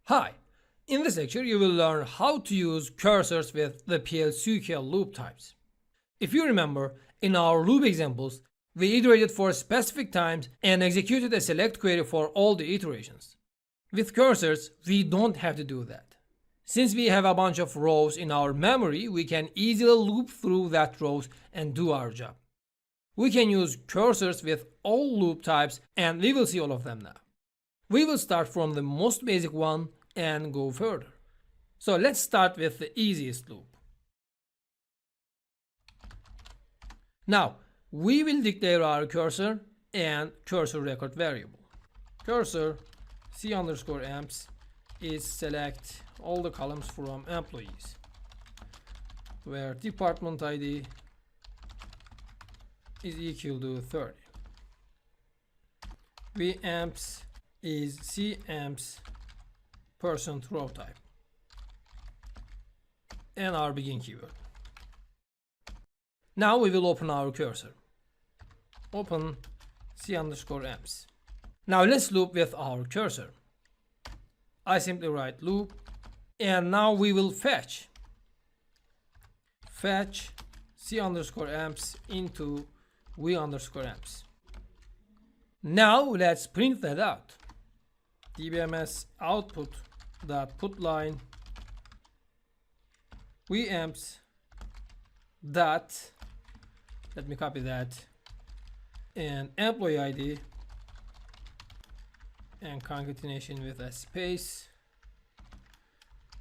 Hi, in this lecture you will learn how to use cursors with the plsql loop types. If you remember, in our loop examples, we iterated for specific times and executed a select query for all the iterations. With cursors, we don't have to do that. Since we have a bunch of rows in our memory, we can easily loop through that rows and do our job. We can use cursors with all loop types and we will see all of them now. We will start from the most basic one and go further. So let's start with the easiest loop. Now, we will declare our cursor and cursor record variable. Cursor c_amps is select all the columns from employees, where department ID is equal to 30. vamps is camps percent row type and our begin keyword. Now we will open our cursor. Open c_amps. Now let's loop with our cursor. I simply write loop and now we will fetch c_amps into v_amps. Now let's print that out. dbms output dot put line vamps dot, let me copy that, and employee ID and concatenation with a space,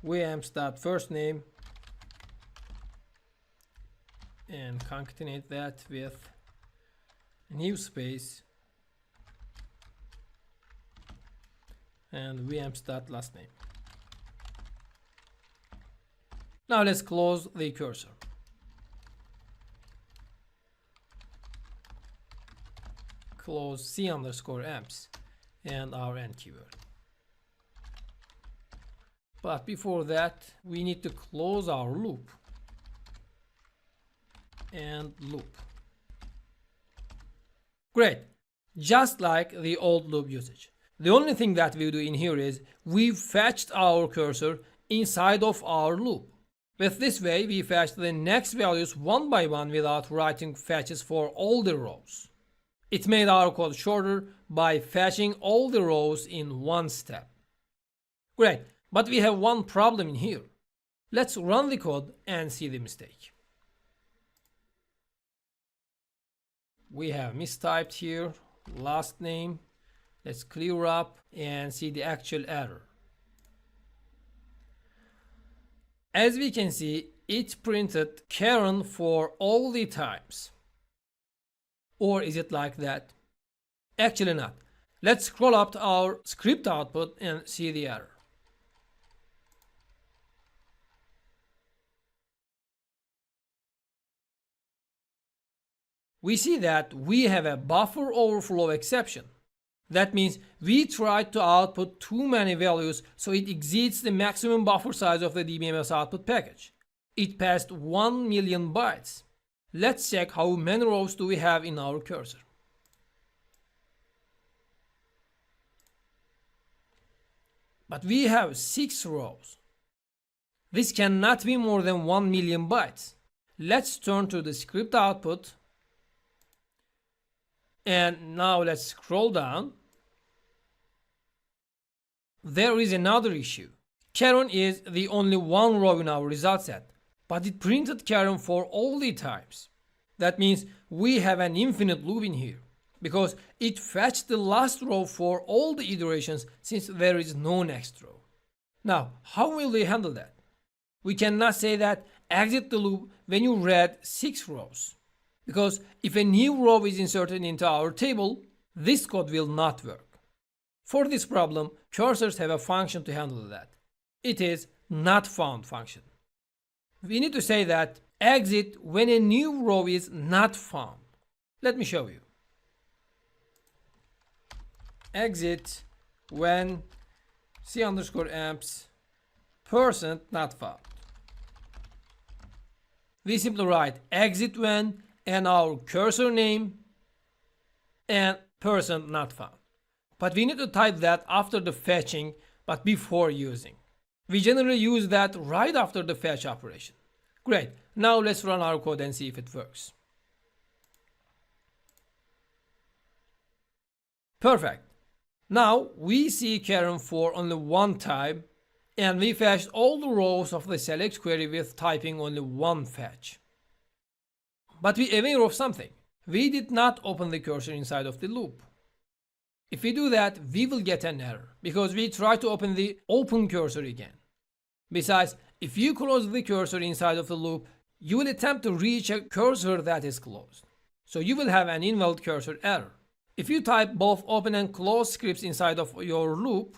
vamps dot first name, and concatenate that with new space, and vamps dot last name. Now let's close the cursor. Close c_amps and our end keyword. But before that, we need to close our loop and loop. Great, just like the old loop usage. The only thing that we do in here is we fetched our cursor inside of our loop. With this way, we fetch the next values one by one without writing fetches for all the rows. It made our code shorter by fetching all the rows in one step. Great, but we have one problem in here. Let's run the code and see the mistake. We have mistyped here, last name. Let's clear up and see the actual error. As we can see, it printed Karen for all the times. Or is it like that? Actually not. Let's scroll up to our script output and see the error. We see that we have a buffer overflow exception. That means we tried to output too many values, so it exceeds the maximum buffer size of the dbms output package. It passed 1 million bytes. Let's check how many rows do we have in our cursor. But we have 6 rows. This cannot be more than 1 million bytes. Let's turn to the script output. And now let's scroll down. There is another issue. Karen is the only one row in our result set, but it printed Karen for all the times. That means we have an infinite loop in here, because it fetched the last row for all the iterations since there is no next row. Now, how will we handle that? We cannot say that exit the loop when you read 6 rows, because if a new row is inserted into our table, this code will not work. For this problem, cursors have a function to handle that. It is not found function. We need to say that exit when a new row is not found. Let me show you. Exit when c_amps percent not found. We simply write exit when and our cursor name and percent not found. But we need to type that after the fetching but before using. We generally use that right after the fetch operation. Great. Now let's run our code and see if it works. Perfect. Now we see Karen for only one time, and we fetched all the rows of the select query with typing only one fetch. But we are aware of something. We did not open the cursor inside of the loop. If we do that, we will get an error because we try to open the open cursor again. Besides, if you close the cursor inside of the loop, you will attempt to reach a cursor that is closed. So you will have an invalid cursor error. If you type both open and close scripts inside of your loop,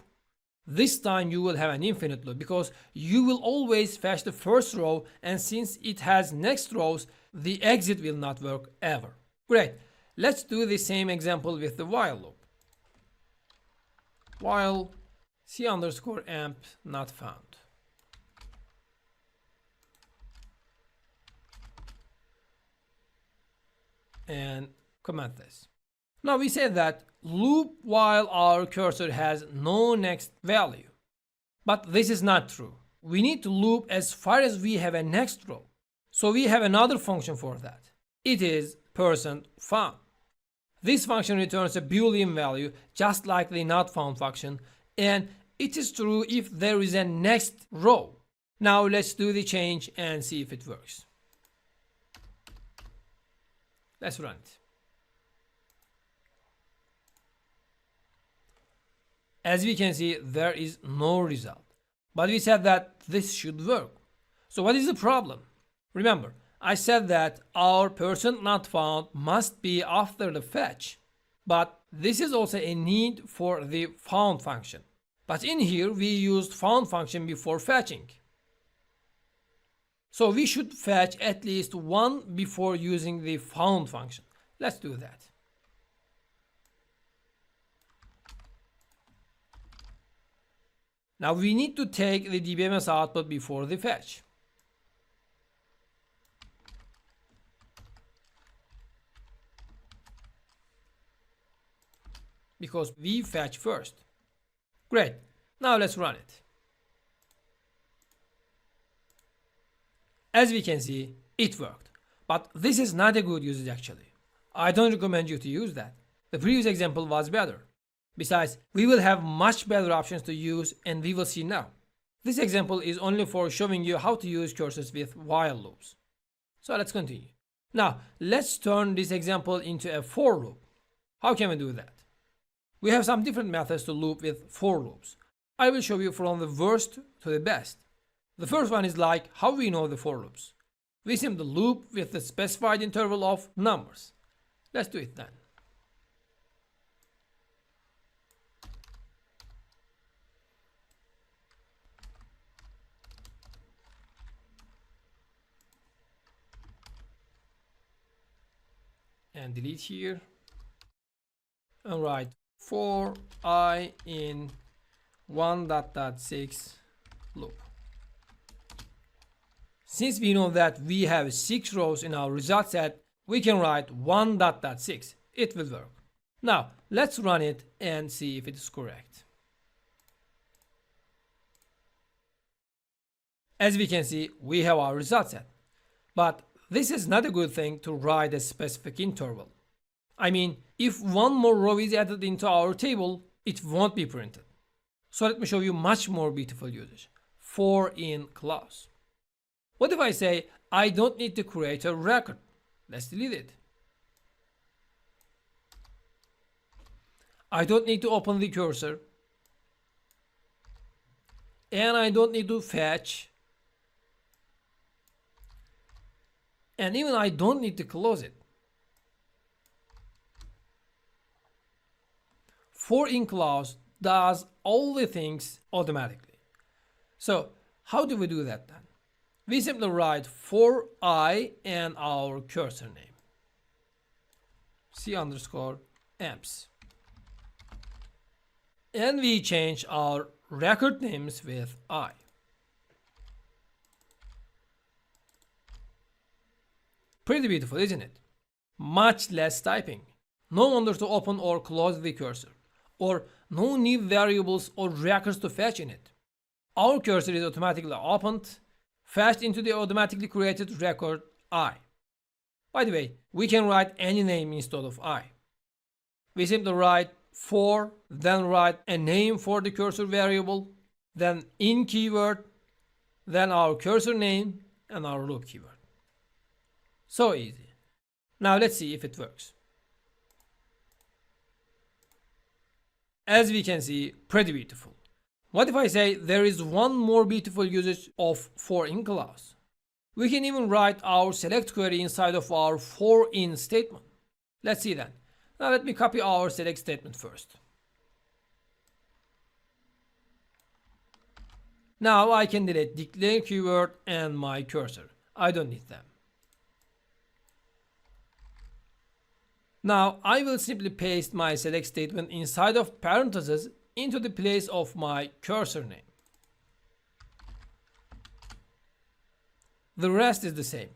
this time you will have an infinite loop because you will always fetch the first row, and since it has next rows, the exit will not work ever. Great. Let's do the same example with the while loop. While c_amp not found. And comment this. Now we said that loop while our cursor has no next value. But this is not true. We need to loop as far as we have a next row. So we have another function for that. It is %found. This function returns a Boolean value just like the not found function, and it is true if there is a next row. Now let's do the change and see if it works. Let's run it. As we can see, there is no result. But we said that this should work. So what is the problem? Remember, I said that our %not_found must be after the fetch. But this is also a need for the found function. But in here, we used found function before fetching. So we should fetch at least one before using the found function. Let's do that. Now we need to take the DBMS output before the fetch. Because we fetch first. Great. Now let's run it. As we can see, it worked. But this is not a good usage actually. I don't recommend you to use that. The previous example was better. Besides, we will have much better options to use, and we will see now. This example is only for showing you how to use cursors with while loops. So let's continue. Now, let's turn this example into a for loop. How can we do that? We have some different methods to loop with for loops. I will show you from the worst to the best. The first one is like how we know the for loops. We simply loop with the specified interval of numbers. Let's do it then. And delete here and write for I in 1.6 loop. Since we know that we have 6 rows in our result set, we can write 1.6. It will work. Now let's run it and see if it is correct. As we can see, we have our result set. But this is not a good thing to write a specific interval. I mean, if one more row is added into our table, it won't be printed. So let me show you much more beautiful usage. For in clause. What if I say, I don't need to create a record? Let's delete it. I don't need to open the cursor. And I don't need to fetch. And even I don't need to close it. For in clause does all the things automatically. So how do we do that then? We simply write for I and our cursor name. C_amps. And we change our record names with I. Pretty beautiful, isn't it? Much less typing. No wonder to open or close the cursor. or no new variables or records to fetch in it. Our cursor is automatically opened, fetched into the automatically created record I. By the way, we can write any name instead of I. We simply write for, then write a name for the cursor variable, then in keyword, then our cursor name and our loop keyword. So easy. Now let's see if it works. As we can see, pretty beautiful. What if I say there is one more beautiful usage of for in clause? We can even write our select query inside of our for in statement. Let's see that. Now let me copy our select statement first. Now I can delete declare keyword and my cursor. I don't need them. Now I will simply paste my select statement inside of parentheses into the place of my cursor name. The rest is the same.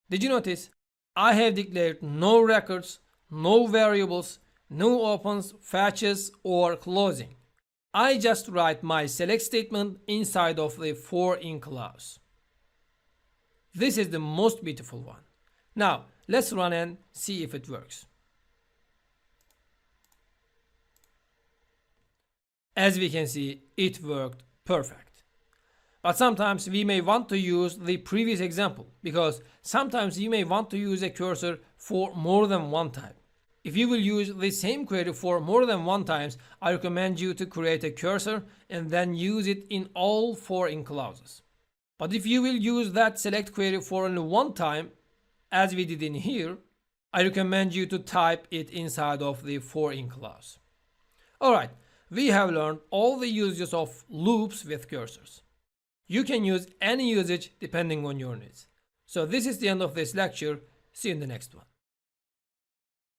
Did you notice? I have declared no records, no variables, no opens, fetches, or closing. I just write my select statement inside of the for in clause. This is the most beautiful one. Now let's run and see if it works. As we can see, it worked perfect. But sometimes we may want to use the previous example because sometimes you may want to use a cursor for more than one time. If you will use the same query for more than one times, I recommend you to create a cursor and then use it in all for in clauses. But if you will use that select query for only one time, as we did in here, I recommend you to type it inside of the for in clause. Alright, we have learned all the uses of loops with cursors. You can use any usage depending on your needs. So this is the end of this lecture. See you in the next one.